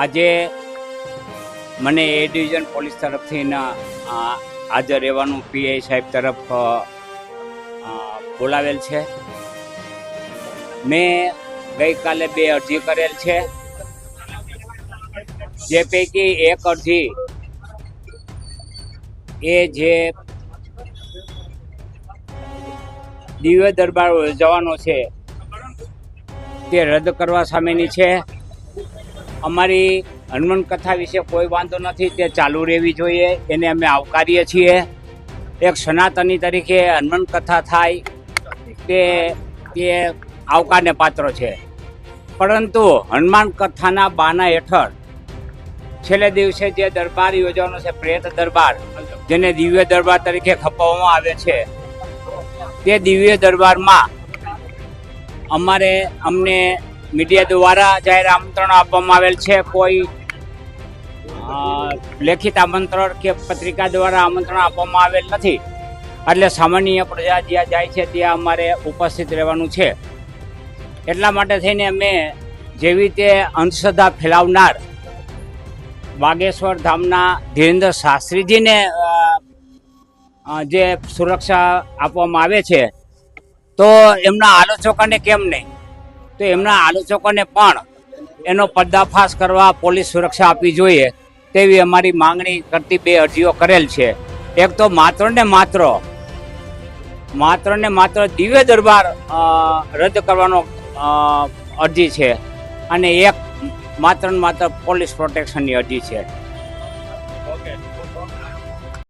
આજે મને એ division police તરફથી હાજર રહેવાનું પીઆઈ સાહેબ તરફ બોલાવેલ છે. મેં ગઈકાલે 2 અરજી કરેલ છે, જે પૈકી એક અરજી એ જે દિવ્ય દરબાર યોજવાનો છે તે રદ કરવા સામેની છે. અમારી હનુમાન કથા વિશે કોઈ વાંધો નથી, તે ચાલુ રહેવી જોઈએ, એને અમે આવકારીએ છીએ. એક સનાતની તરીકે હનુમાન કથા થાય તે આવકારને પાત્ર છે. પરંતુ હનુમાન કથાના બાના હેઠળ છેલ્લે દિવસે જે દરબાર યોજવાનો છે, પ્રેત દરબાર, જેને દિવ્ય દરબાર તરીકે ખપાવવામાં આવે છે, તે દિવ્ય દરબારમાં અમને મીડિયા દ્વારા જાહેર આમંત્રણ આપવામાં આવેલ છે. કોઈ લેખિત આમંત્રણ કે પત્રિકા દ્વારા આમંત્રણ આપવામાં આવેલ નથી. એટલે સામાન્ય પ્રજા જ્યાં જાય છે ત્યાં અમારે ઉપસ્થિત રહેવાનું છે. એટલા માટે થઈને અમે જેવી રીતે અંધશ્રદ્ધા ફેલાવનાર બાગેશ્વર ધામના ધીરેન્દ્ર શાસ્ત્રીજીને જે સુરક્ષા આપવામાં આવે છે, તો એમના આલોચકોને કેમ નહીં? તો એમના આલોચકોને પણ એનો પર્દાફાશ કરવા પોલીસ સુરક્ષા આપવી જોઈએ, તેવી અમારી માંગણી કરતી 2 અરજીઓ કરેલ છે. એક તો માત્ર ને માત્ર દિવ્ય દરબાર રદ કરવાનો અરજી છે, અને એક માત્ર પોલીસ પ્રોટેક્શનની અરજી છે.